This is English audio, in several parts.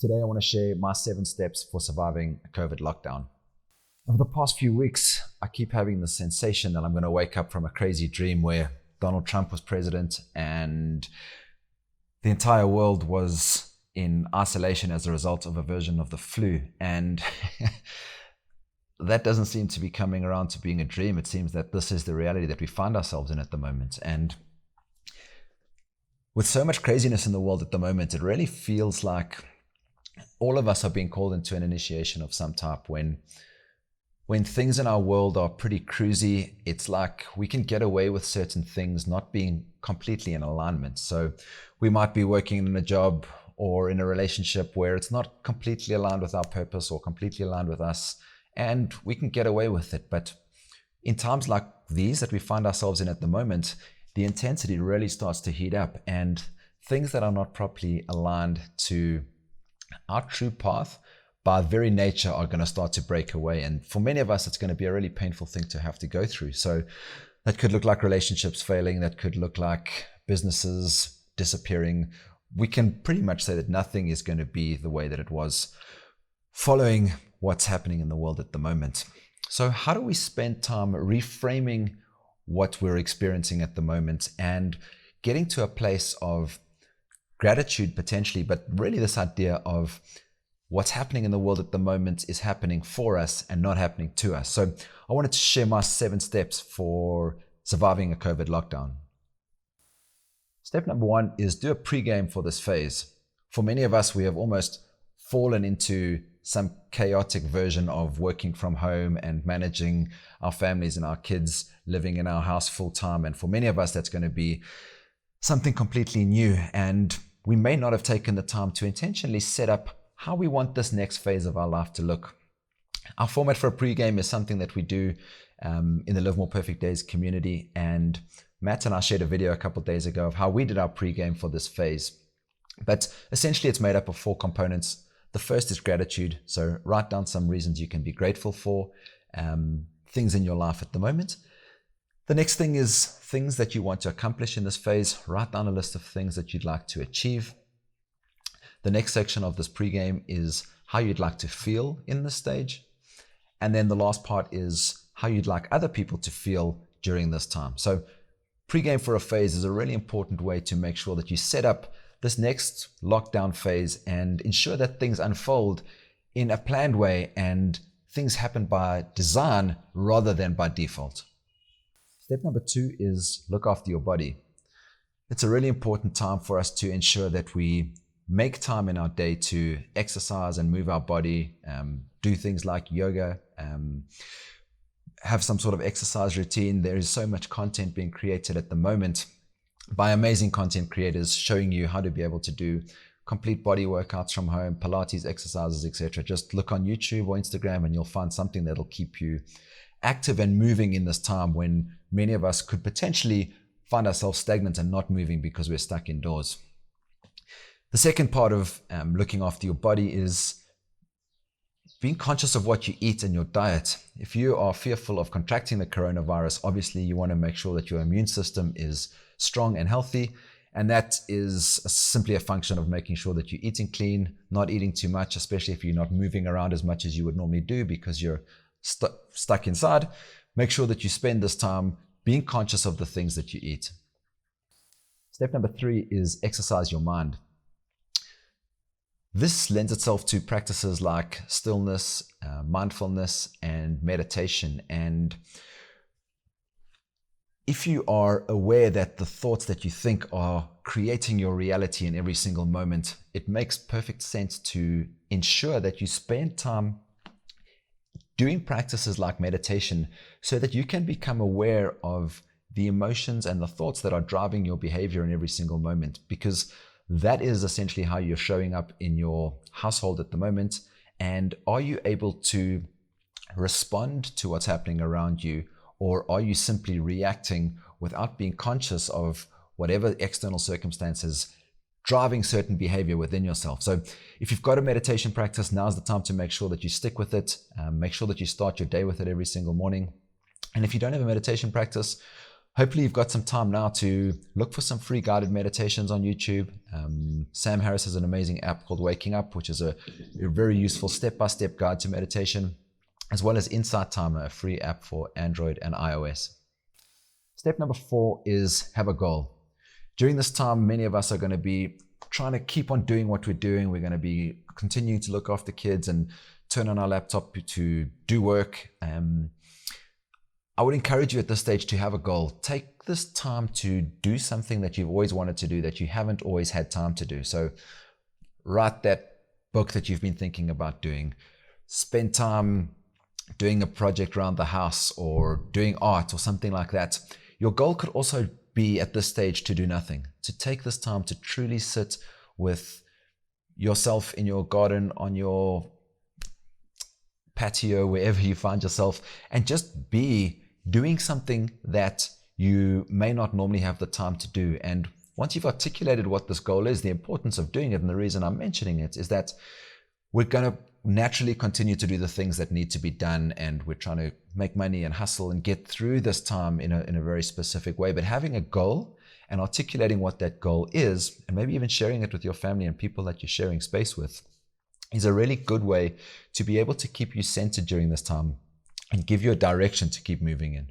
Today, I want to share my 7 steps for surviving a COVID lockdown. Over the past few weeks, I keep having the sensation that I'm going to wake up from a crazy dream where Donald Trump was president and the entire world was in isolation as a result of a version of the flu. And that doesn't seem to be coming around to being a dream. It seems that this is the reality that we find ourselves in at the moment. And with so much craziness in the world at the moment, it really feels like all of us are being called into an initiation of some type. When things in our world are pretty cruisy, it's like we can get away with certain things not being completely in alignment. So we might be working in a job or in a relationship where it's not completely aligned with our purpose or completely aligned with us, and we can get away with it. But in times like these that we find ourselves in at the moment, the intensity really starts to heat up, and things that are not properly aligned to our true path by very nature are going to start to break away. And for many of us, it's going to be a really painful thing to have to go through. So that could look like relationships failing, that could look like businesses disappearing. We can pretty much say that nothing is going to be the way that it was following what's happening in the world at the moment. So how do we spend time reframing what we're experiencing at the moment and getting to a place of gratitude potentially, but really this idea of what's happening in the world at the moment is happening for us and not happening to us. So I wanted to share my 7 steps for surviving a COVID lockdown. Step number 1 is do a pre-game for this phase. For many of us, we have almost fallen into some chaotic version of working from home and managing our families and our kids living in our house full time. And for many of us, that's going to be something completely new. And we may not have taken the time to intentionally set up how we want this next phase of our life to look. Our format for a pre-game is something that we do in the Live More Perfect Days community. And Matt and I shared a video a couple of days ago of how we did our pre-game for this phase. But essentially, it's made up of 4 components. The first is gratitude. So write down some reasons you can be grateful for, things in your life at the moment. The next thing is things that you want to accomplish in this phase. Write down a list of things that you'd like to achieve. The next section of this pregame is how you'd like to feel in this stage. And then the last part is how you'd like other people to feel during this time. So pregame for a phase is a really important way to make sure that you set up this next lockdown phase and ensure that things unfold in a planned way and things happen by design rather than by default. Step number 2 is look after your body. It's a really important time for us to ensure that we make time in our day to exercise and move our body, do things like yoga, have some sort of exercise routine. There is so much content being created at the moment by amazing content creators showing you how to be able to do complete body workouts from home, Pilates exercises, etc. Just look on YouTube or Instagram and you'll find something that'll keep you active and moving in this time when many of us could potentially find ourselves stagnant and not moving because we're stuck indoors. The second part of looking after your body is being conscious of what you eat and your diet. If you are fearful of contracting the coronavirus, obviously you want to make sure that your immune system is strong and healthy. And that is simply a function of making sure that you're eating clean, not eating too much, especially if you're not moving around as much as you would normally do because you're stuck inside. Make sure that you spend this time being conscious of the things that you eat. Step number 3 is exercise your mind. This lends itself to practices like stillness, mindfulness, and meditation. And if you are aware that the thoughts that you think are creating your reality in every single moment, it makes perfect sense to ensure that you spend time doing practices like meditation so that you can become aware of the emotions and the thoughts that are driving your behavior in every single moment, because that is essentially how you're showing up in your household at the moment. And are you able to respond to what's happening around you, or are you simply reacting without being conscious of whatever external circumstances driving certain behavior within yourself? So if you've got a meditation practice, now's the time to make sure that you stick with it. Make sure that you start your day with it every single morning. And if you don't have a meditation practice, hopefully you've got some time now to look for some free guided meditations on YouTube. Sam Harris has an amazing app called Waking Up, which is a very useful step-by-step guide to meditation, as well as Insight Timer, a free app for Android and iOS. Step number 4 is have a goal. During this time, many of us are going to be trying to keep on doing what we're doing. We're going to be continuing to look after kids and turn on our laptop to do work. I would encourage you at this stage to have a goal. Take this time to do something that you've always wanted to do that you haven't always had time to do. So write that book that you've been thinking about doing. Spend time doing a project around the house or doing art or something like that. Your goal could also be at this stage to do nothing, to take this time to truly sit with yourself in your garden, on your patio, wherever you find yourself, and just be doing something that you may not normally have the time to do. And once you've articulated what this goal is, the importance of doing it, and the reason I'm mentioning it is that we're going to naturally continue to do the things that need to be done, and we're trying to make money and hustle and get through this time in a very specific way. But having a goal and articulating what that goal is, and maybe even sharing it with your family and people that you're sharing space with, is a really good way to be able to keep you centered during this time and give you a direction to keep moving in.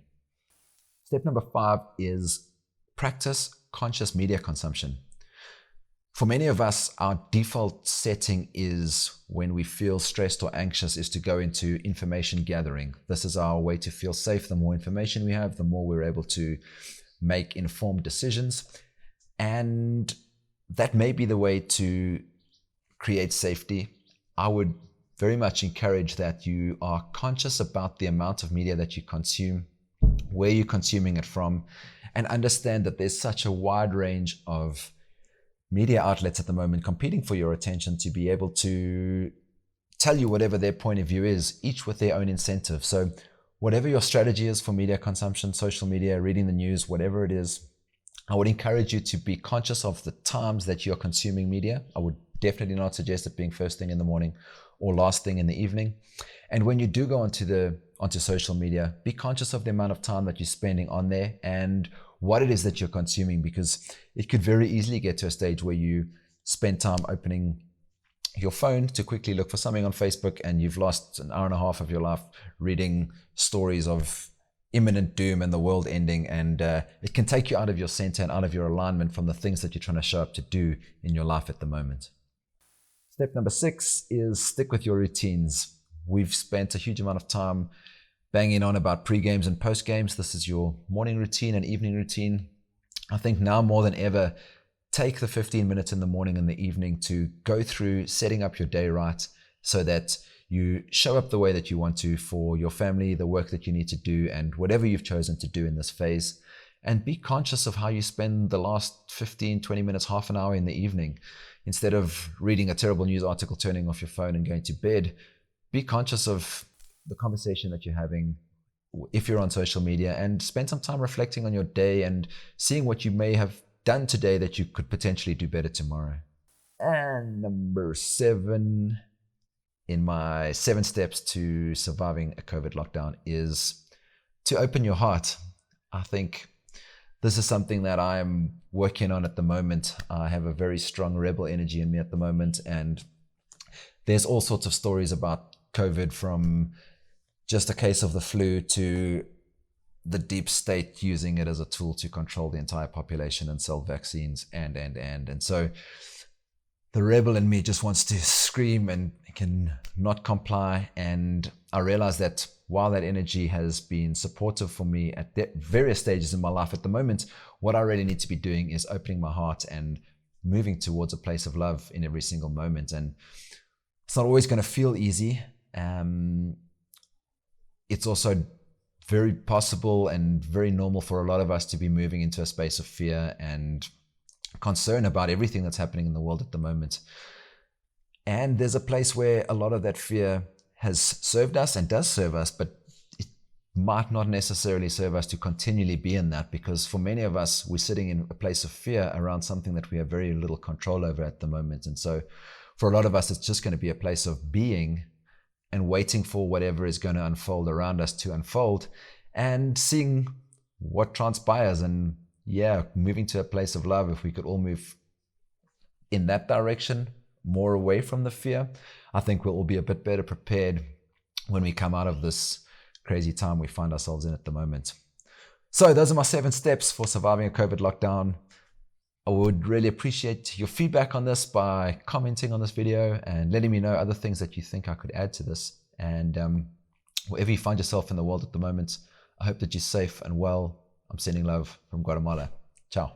Step number 5 is practice conscious media consumption. For many of us, our default setting is when we feel stressed or anxious is to go into information gathering. This is our way to feel safe. The more information we have, the more we're able to make informed decisions. And that may be the way to create safety. I would very much encourage that you are conscious about the amount of media that you consume, where you're consuming it from, and understand that there's such a wide range of media outlets at the moment competing for your attention to be able to tell you whatever their point of view is, each with their own incentive. So whatever your strategy is for media consumption, social media, reading the news, whatever it is, I would encourage you to be conscious of the times that you're consuming media. I would definitely not suggest it being first thing in the morning or last thing in the evening. And when you do go onto social media, be conscious of the amount of time that you're spending on there and what it is that you're consuming, because it could very easily get to a stage where you spend time opening your phone to quickly look for something on Facebook, and you've lost an hour and a half of your life reading stories of imminent doom and the world ending, and it can take you out of your center and out of your alignment from the things that you're trying to show up to do in your life at the moment. Step number 6 is stick with your routines. We've spent a huge amount of time banging on about pre-games and post-games. This is your morning routine and evening routine. I think now more than ever, take the 15 minutes in the morning and the evening to go through setting up your day right so that you show up the way that you want to for your family, the work that you need to do, and whatever you've chosen to do in this phase. And be conscious of how you spend the last 15, 20 minutes, half an hour in the evening. Instead of reading a terrible news article, turning off your phone and going to bed, be conscious of the conversation that you're having if you're on social media, and spend some time reflecting on your day and seeing what you may have done today that you could potentially do better tomorrow. And number 7 in my 7 steps to surviving a COVID lockdown is to open your heart. I think this is something that I'm working on at the moment. I have a very strong rebel energy in me at the moment, and there's all sorts of stories about COVID, from just a case of the flu to the deep state using it as a tool to control the entire population and sell vaccines and so the rebel in me just wants to scream and can not comply. And I realize that while that energy has been supportive for me at various stages in my life, at the moment, what I really need to be doing is opening my heart and moving towards a place of love in every single moment. And it's not always going to feel easy. It's also very possible and very normal for a lot of us to be moving into a space of fear and concern about everything that's happening in the world at the moment. And there's a place where a lot of that fear has served us and does serve us, but it might not necessarily serve us to continually be in that, because for many of us, we're sitting in a place of fear around something that we have very little control over at the moment. And so for a lot of us, it's just going to be a place of being and waiting for whatever is going to unfold around us to unfold, and seeing what transpires. And yeah, moving to a place of love, if we could all move in that direction, more away from the fear, I think we'll all be a bit better prepared when we come out of this crazy time we find ourselves in at the moment. So those are my 7 steps for surviving a COVID lockdown. I would really appreciate your feedback on this by commenting on this video and letting me know other things that you think I could add to this. And wherever you find yourself in the world at the moment, I hope that you're safe and well. I'm sending love from Guatemala. Ciao.